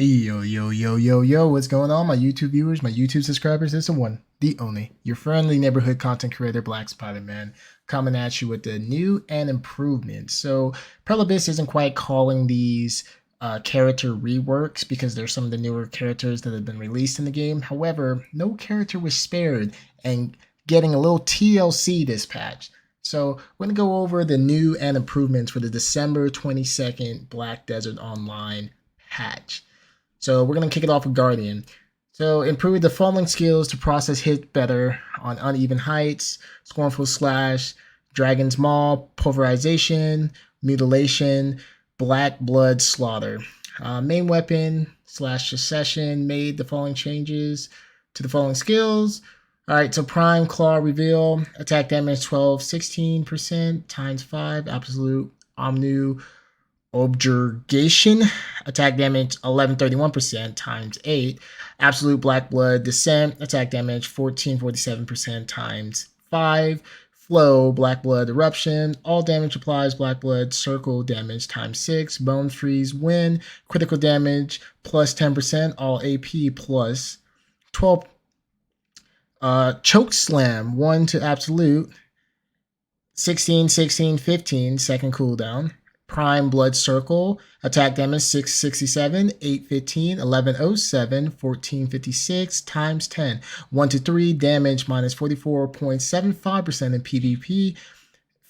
Yo, yo, yo, yo, yo, what's going on, my YouTube viewers, my YouTube subscribers? It's the one, the only, your friendly neighborhood content creator, BlkSpdrMan, coming at you with the new and improvements. So, Prelibis isn't quite calling these character reworks because there's some of the newer characters that have been released in the game. However, no character was spared and getting a little TLC this patch. So we're going to go over the new and improvements for the December 22nd Black Desert Online patch. So we're going to kick it off with Guardian. So improve the falling skills to process hit better on uneven heights, Scornful Slash, Dragon's Maw, Pulverization, Mutilation, Black Blood Slaughter. Main weapon / Hashashin made the following changes to the following skills. Alright, so Prime Claw Reveal, attack damage 16% times 5, Absolute Omnu Objurgation, attack damage 31% times 8, Absolute Black Blood Descent, attack damage 47% times 5, Flow Black Blood Eruption, all damage applies Black Blood Circle damage times 6, Bone Freeze Win, critical damage plus 10%, all AP plus 12. Choke Slam 1 to Absolute, 16, 16, 15, second cooldown. Prime Blood Circle, attack damage 667, 815, 1107, 1456 times 10. 1 to 3, damage minus 44.75% in PvP,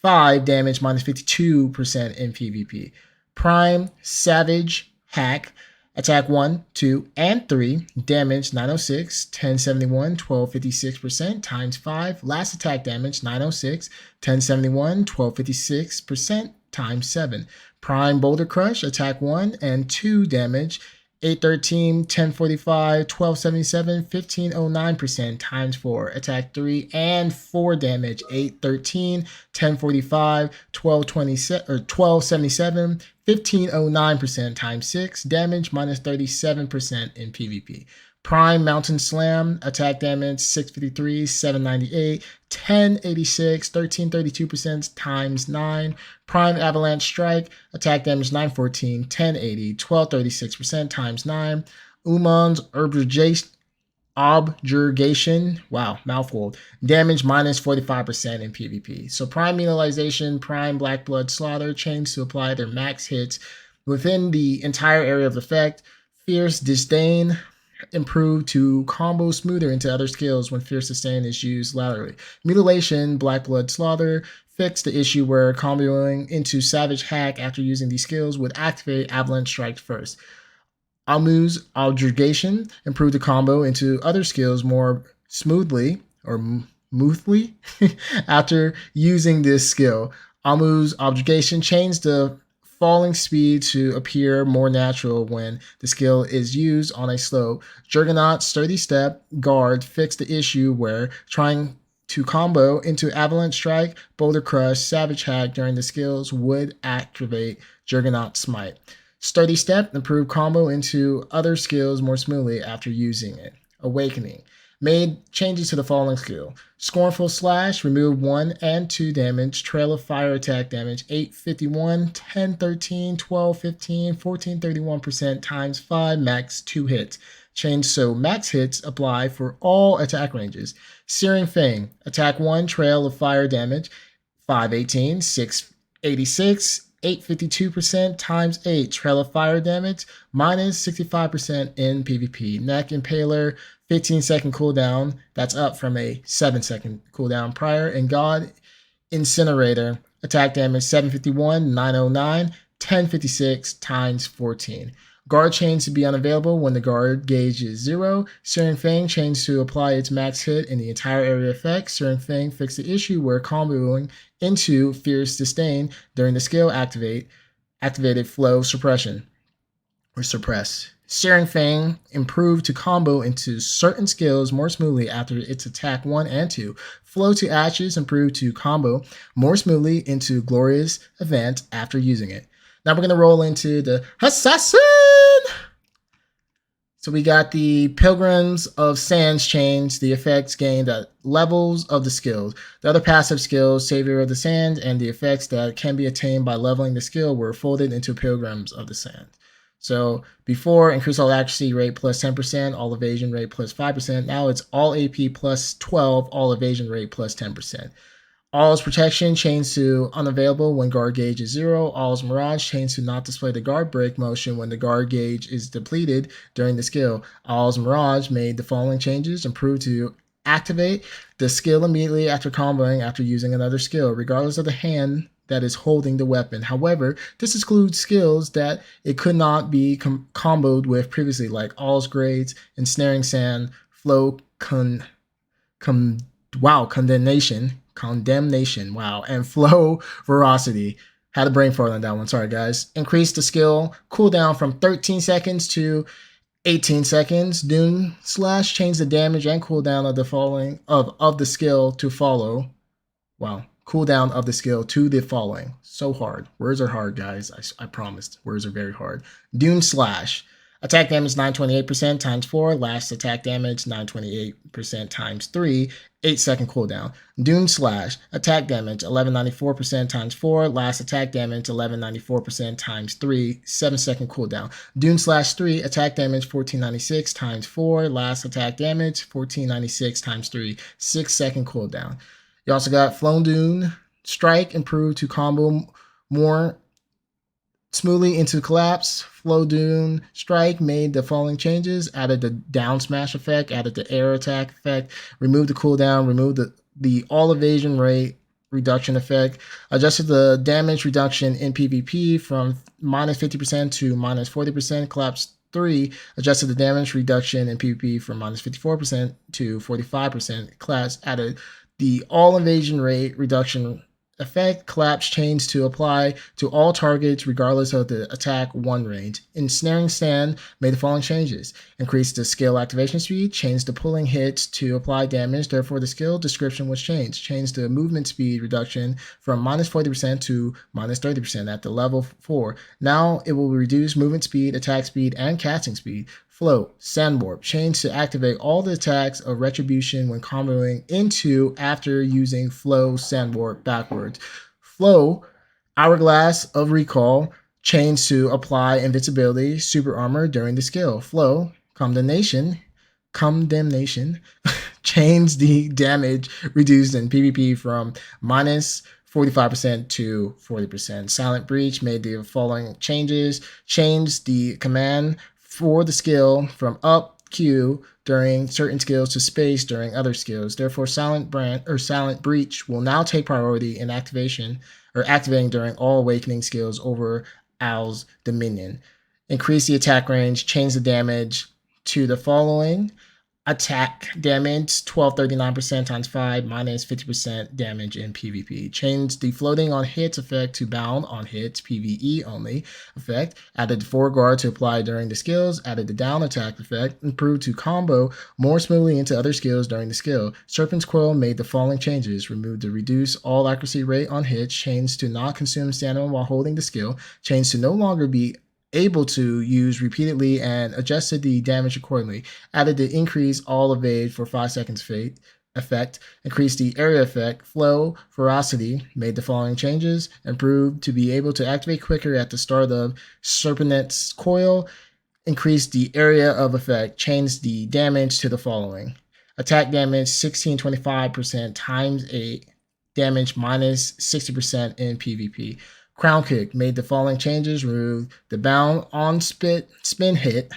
5 damage minus 52% in PvP. Prime Savage Hack, attack 1, 2, and 3, damage 906, 1071, 1256% times 5. Last attack damage 906, 1071, 1256% times 7. Prime Boulder Crush, attack 1 and 2, damage 813, 1045, 1277, 1509% times 4. Attack 3 and 4, damage 813, 1045, 1277, 1509% times 6. Damage minus 37% in PvP. Prime Mountain Slam, attack damage 653, 798, 1086, 1332% times 9. Prime Avalanche Strike, attack damage 914, 1080, 1236% times 9. Umon's Objurgation, wow, mouthful, damage minus 45% in PvP. So Prime Mutilization, Prime Black Blood Slaughter, chains to apply their max hits within the entire area of effect. Fierce Disdain, improved to combo smoother into other skills when Fierce Disdain is used laterally. Mutilation, Black Blood Slaughter, fixed the issue where comboing into Savage Hack after using these skills would activate Avalanche Strike first. Amu's Objurgation, improved the combo into other skills more smoothly or smoothly after using this skill. Amu's Objurgation changed the falling speed to appear more natural when the skill is used on a slope. Juggernaut's Sturdy Step Guard fixed the issue where trying to combo into Avalanche Strike, Boulder Crush, Savage Hack during the skills would activate Juggernaut Smite. Sturdy Step improved combo into other skills more smoothly after using it. Awakening made changes to the following skill. Scornful Slash, removed 1 and 2 damage, Trail of Fire attack damage, 851, 1013, 1215, 1431% times 5, max 2 hits. Change so max hits apply for all attack ranges. Searing Fang, attack 1, Trail of Fire damage, 518, 686, 852% times 8, Trail of Fire damage, minus 65% in PvP. Neck Impaler, 15-second cooldown, that's up from a 7-second cooldown prior. And God Incinerator, attack damage 751, 909, 1056 times 14. Guard chains to be unavailable when the guard gauge is 0. Searing Fang chains to apply its max hit in the entire area effect. Searing Fang fixed the issue where comboing into Fierce Disdain during the skill activated flow suppression or suppress. Searing Fang improved to combo into certain skills more smoothly after its attack 1 and 2. Flow to Ashes improved to combo more smoothly into Glorious Event after using it. Now we're going to roll into the Assassin! So we got the Pilgrims of Sands change. The effects gained at levels of the skills. The other passive skills, Savior of the Sand, and the effects that can be attained by leveling the skill were folded into Pilgrims of the Sand. So before, increase all accuracy rate plus 10%, all evasion rate plus 5%. Now it's all AP plus 12, all evasion rate plus 10%. All's protection changes to unavailable when guard gauge is 0. All's mirage changes to not display the guard break motion when the guard gauge is depleted during the skill. All's mirage made the following changes: improve to activate the skill immediately after comboing after using another skill, regardless of the hand that is holding the weapon. However, this excludes skills that it could not be comboed with previously, like All's grades, ensnaring sand, flow condemnation, wow, and flow veracity. Had a brain fart on that one, sorry guys. Increase the skill cooldown from 13 seconds to 18 seconds. Dune slash change the damage and cooldown of the following of the skill to follow. Wow. Cooldown of the skill to the following. So hard. Words are hard, guys. I promised. Words are very hard. Dune slash. Attack damage 928% times 4. Last attack damage 928% times 3. 8-second cooldown. Dune slash. Attack damage 1194% times 4. Last attack damage 1194% times 3. 7-second cooldown. Dune slash 3. Attack damage 1496 times 4. Last attack damage 1496 times 3. 6-second cooldown. You also got Flown Dune Strike, improved to combo more smoothly into collapse. Flow Dune Strike made the following changes: added the down smash effect, added the air attack effect, removed the cooldown, removed the all evasion rate reduction effect, adjusted the damage reduction in PvP from minus 50% to minus 40%. Collapse 3 adjusted the damage reduction in PvP from minus 54% to 45%. Collapse added the all evasion rate reduction effect. Collapse changed to apply to all targets regardless of the attack 1 range. Ensnaring Stand made the following changes: increased the skill activation speed, changed the pulling hits to apply damage, therefore the skill description was changed the movement speed reduction from minus 40% to minus 30% at the level 4. Now it will reduce movement speed, attack speed, and casting speed. Flow Sandwarp changed to activate all the attacks of Retribution when comboing into after using Flow Sandwarp backwards. Flow Hourglass of Recall changed to apply invincibility super armor during the skill. Flow Condemnation changed the damage reduced in PvP from minus 45% to 40%. Silent Breach made the following changes: changed the command for the skill from up Q during certain skills to space during other skills. Therefore, Silent Breach will now take priority in activation or activating during all awakening skills over Owl's Dominion. Increase the attack range, change the damage to the following: attack damage 1239% times 5 minus 50% damage in PvP. Changed the floating on hits effect to bound on hits PvE only effect. Added the foreguard to apply during the skills. Added the down attack effect. Improved to combo more smoothly into other skills during the skill. Serpent's Coil made the following changes: removed the reduce all accuracy rate on hits. Changed to not consume stamina while holding the skill. Changed to no longer be able to use repeatedly and adjusted the damage accordingly. Added the increase all evade for 5 seconds effect. Increased the area effect. Flow Ferocity made the following changes: improved to be able to activate quicker at the start of Serpent's Coil. Increased the area of effect. Changed the damage to the following: attack damage 1625% times 8, damage minus 60% in PvP. Crown Kick made the following changes: removed the bound on spin hit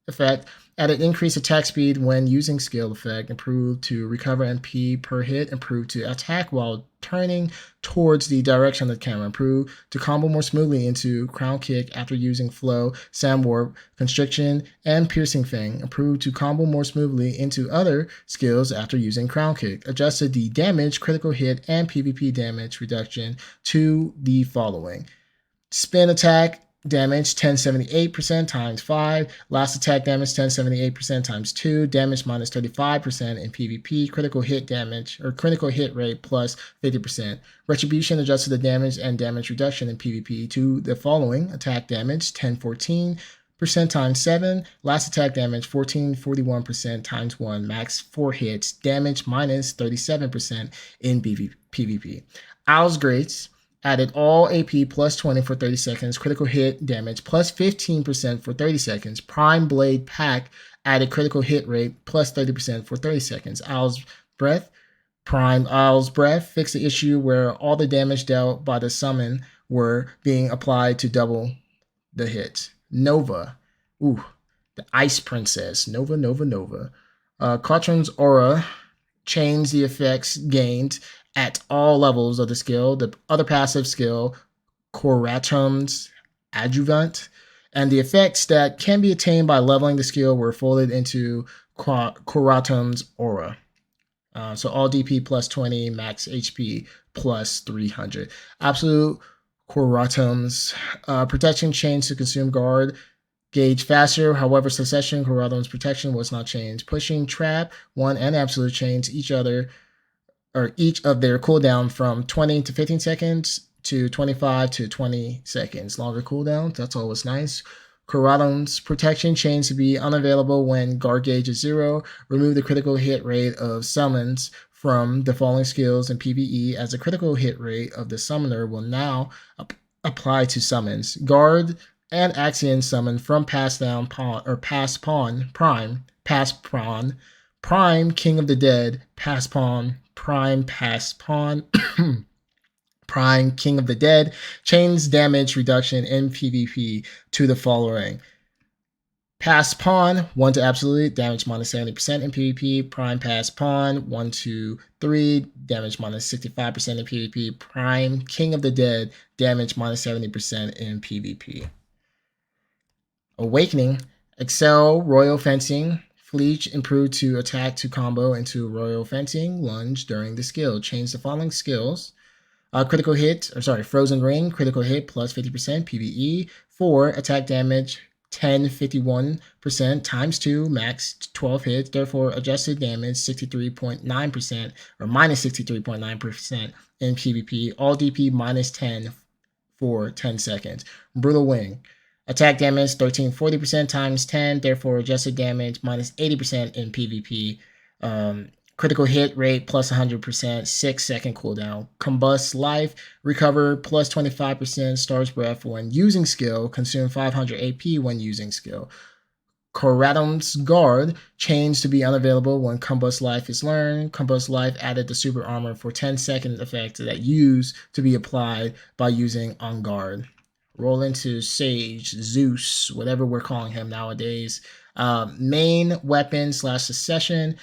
effect, added increased attack speed when using skill effect, improved to recover MP per hit, improved to attack while turning towards the direction of the camera, improved to combo more smoothly into Crown Kick after using Flow, Sandwarp, Constriction, and Piercing Fang, improved to combo more smoothly into other skills after using Crown Kick, adjusted the damage, critical hit, and PvP damage reduction to the following: spin attack damage 1078% times 5, last attack damage 1078% times 2, damage minus 35% in PvP, critical hit damage or critical hit rate plus 50%. Retribution adjusted the damage and damage reduction in PvP to the following: attack damage 1014% times 7, last attack damage 1441% times 1, max 4 hits, damage minus 37% in PvP. Owl's Grades added all AP plus 20 for 30 seconds, critical hit damage plus 15% for 30 seconds. Prime Blade Pack added critical hit rate plus 30% for 30 seconds. Owl's Breath, Prime Owl's Breath fixed the issue where all the damage dealt by the summon were being applied to double the hit. Nova, the Ice Princess, Nova. Caution's Aura changed the effects gained at all levels of the skill. The other passive skill, Coratum's Adjuvant, and the effects that can be attained by leveling the skill were folded into Coratum's Aura. So all DP plus 20, max HP plus 300. Absolute Coratum's protection changed to consume guard gauge faster. However, Succession Coratum's protection was not changed. Pushing Trap 1 and Absolute changed each of their cooldown from 20 to 15 seconds to 25 to 20 seconds. Longer cooldown, that's always nice. Coratum's protection changed to be unavailable when guard gauge is 0. Remove the critical hit rate of summons from the following skills in PvE, as the critical hit rate of the summoner will now apply to summons. Guard and Axion summon from Pass Pawn, Prime, King of the Dead, Pass Pawn, Prime, Prime, King of the Dead, chains damage reduction in PvP to the following. Pass Pawn, 1 to Absolute, damage minus 70% in PvP. Prime Pass Pawn, 1 to 3, damage minus 65% in PvP. Prime, King of the Dead, damage minus 70% in PvP. Awakening, Excel, Royal Fencing, Fleech improved to attack to combo into Royal Fencing, lunge during the skill. Change the following skills. Frozen Ring, critical hit plus 50% PvE. 4, attack damage 51% times 2, max 12 hits, therefore adjusted damage 63.9% or minus 63.9% in PvP. All DP minus 10 for 10 seconds. Brutal Wing. Attack damage 1340% times 10, therefore adjusted damage minus 80% in PvP. Critical hit rate plus 100%, 6-second cooldown. Combust Life, recover plus 25% Star's Breath when using skill, consume 500 AP when using skill. Coratum's Guard, changed to be unavailable when Combust Life is learned. Combust Life added the super armor for 10-second effect that used to be applied by using on guard. Roll into Sage, Zeus, whatever we're calling him nowadays. Main weapon / succession.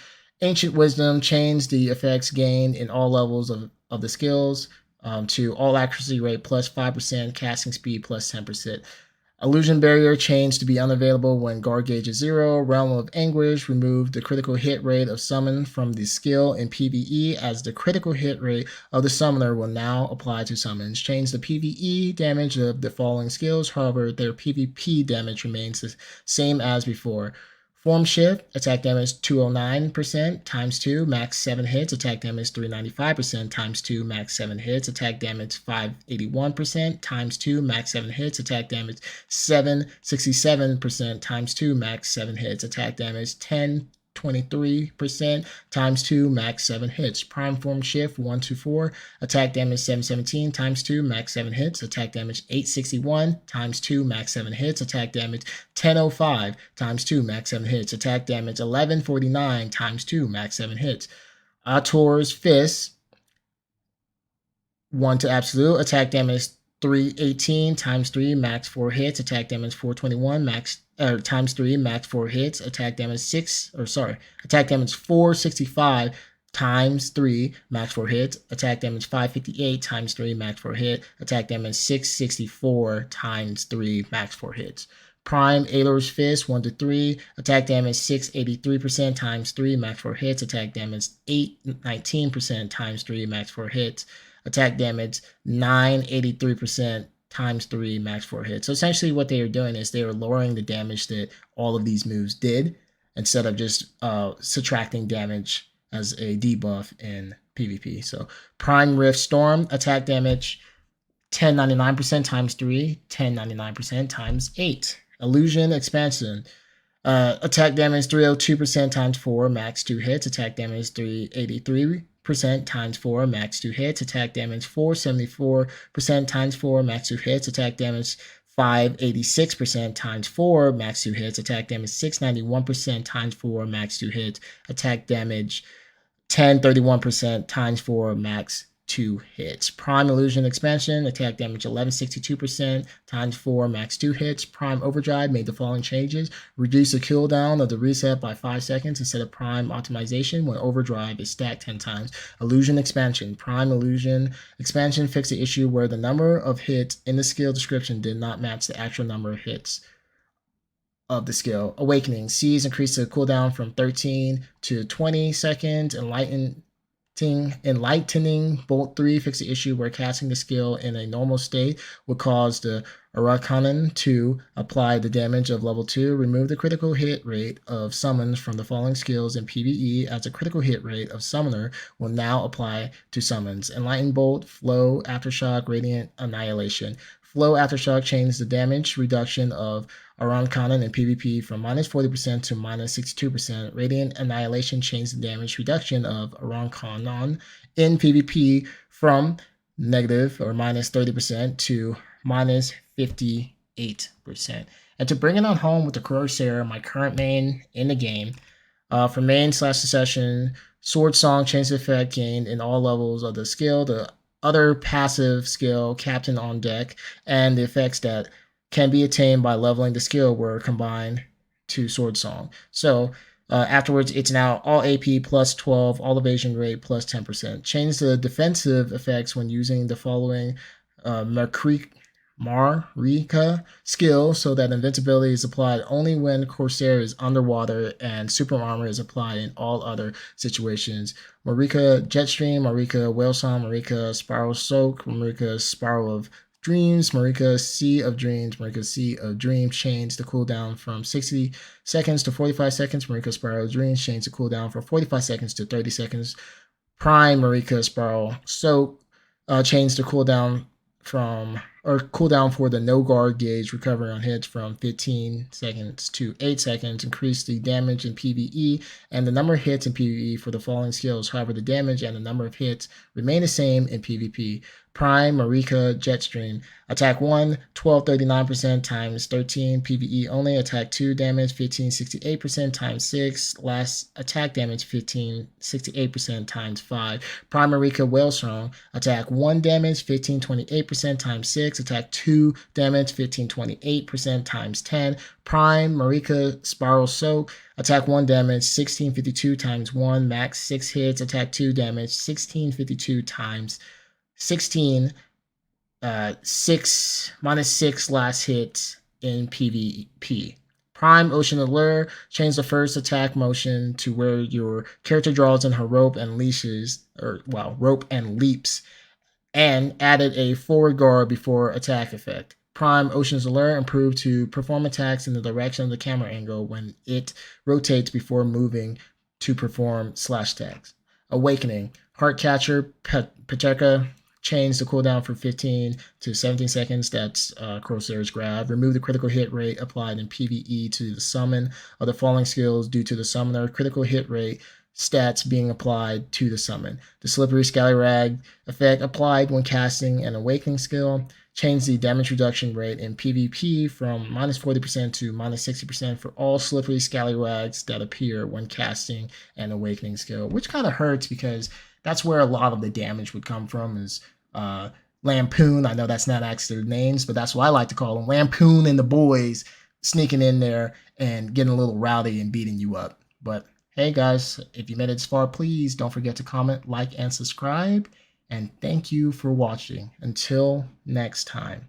Ancient Wisdom changed the effects gained in all levels of the skills to all accuracy rate plus 5%, casting speed plus 10%. Illusion Barrier changed to be unavailable when guard gauge is 0. Realm of Anguish removed the critical hit rate of summon from the skill in PvE, as the critical hit rate of the summoner will now apply to summons. Change the PvE damage of the following skills, however, their PvP damage remains the same as before. Form Shift, attack damage 209% times 2, max 7 hits. Attack damage 395% times 2, max 7 hits. Attack damage 581% times 2, max 7 hits. Attack damage 767% times 2, max 7 hits. Attack damage 1023% times 2, max 7 hits. Prime Form Shift 1 to 4, attack damage 717 times 2, max 7 hits. Attack damage 861 times 2, max 7 hits. Attack damage 1005 times 2, max 7 hits. Attack damage 1149 times 2, max 7 hits. Ator's Fist 1 to Absolute, attack damage 318 times 3, max 4 hits. Attack damage 421 times 3, max 4 hits. Attack damage 465 times 3, max 4 hits. Attack damage 558 times 3, max 4 hit. Attack damage 664 times 3, max 4 hits. Prime Aelor's Fist 1 to 3, attack damage 683% times 3, max 4 hits. Attack damage 819% times 3, max 4 hits. Attack damage 983% times 3, max 4 hits. So essentially what they are doing is they are lowering the damage that all of these moves did, instead of just subtracting damage as a debuff in PvP. So Prime Rift Storm, attack damage 1099% times 3, 1099% times 8. Illusion Expansion, attack damage 302% times 4, max 2 hits. Attack damage 383% 4% times 4, max 2 hits, attack damage 474% times 4, max 2 hits, attack damage 586% times 4, max 2 hits, attack damage 691% times 4, max 2 hits, attack damage 1031% times 4, max 2 hits. Prime Illusion Expansion, attack damage 1162% times 4, max 2 hits. Prime Overdrive made the following changes: reduce the cooldown of the reset by 5 seconds instead of Prime Optimization when Overdrive is stacked 10 times. Illusion Expansion, Prime Illusion Expansion fixed the issue where the number of hits in the skill description did not match the actual number of hits of the skill. Awakening, Seas increased the cooldown from 13 to 20 seconds. Enlightening Bolt 3 fixed the issue where casting the skill in a normal state would cause the Awakening to apply the damage of level 2. Remove the critical hit rate of summons from the following skills in PvE, as the critical hit rate of Summoner will now apply to summons. Enlighten Bolt, Flow, Aftershock, Radiant Annihilation. Flow Aftershock changed the damage reduction of Awakening in PvP from minus 40% to minus 62%. Radiant Annihilation changed the damage reduction of Awakening in PvP from negative or minus 30% to minus 58%. And to bring it on home with the Corsair, my current main in the game, for main / succession, Sword Song changed the effect gained in all levels of the skill, the other passive skill, Captain on Deck, and the effects that can be attained by leveling the skill were combined to Sword Song. So afterwards, it's now all AP plus 12, all evasion rate plus 10%. Change the defensive effects when using the following Marika skill so that invincibility is applied only when Corsair is underwater and super armor is applied in all other situations. Marika Jetstream, Marika Whale Song, Marika Spiral Soak, Marika Spiral of Dreams, Marika Sea of Dreams, Marika Sea of Dreams changed the cooldown from 60 seconds to 45 seconds. Marika Spiral of Dreams changed the cooldown from 45 seconds to 30 seconds. Prime Marika Spiral Soak changed the cooldown for the no guard gauge recovery on hits from 15 seconds to 8 seconds, increase the damage in PvE and the number of hits in PvE for the following skills. However, the damage and the number of hits remain the same in PvP. Prime Marika Jetstream, attack 1, 1239% times 13, PvE only, attack 2, damage 1568% times 6, last attack damage 1568% times 5. Prime Marika Whale Song, attack 1, damage 1528% times 6, attack 2, damage 1528% times 10. Prime Marika Spiral Soak, attack 1, damage 1652 times 1, max 6 hits, attack 2, damage 1652 times 16, 6 last hits in PvP. Prime Ocean Allure changed the first attack motion to where your character draws in her rope and leaps, and added a forward guard before attack effect. Prime Ocean's Allure improved to perform attacks in the direction of the camera angle when it rotates before moving to perform slash attacks. Awakening, Heartcatcher Pateka changed the cooldown from 15 to 17 seconds. That's Corsair's grab. Remove the critical hit rate applied in PvE to the summon of the following skills due to the summoner critical hit rate stats being applied to the summon. The Slippery Scallywag effect applied when casting an Awakening skill. Change the damage reduction rate in PvP from minus 40% to minus 60% for all Slippery Scallywags that appear when casting an Awakening skill, which kind of hurts because that's where a lot of the damage would come from, is Lampoon. I know that's not actually their names, but that's what I like to call them. Lampoon and the boys sneaking in there and getting a little rowdy and beating you up. But hey guys, if you made it this far, please don't forget to comment, like, and subscribe. And thank you for watching. Until next time.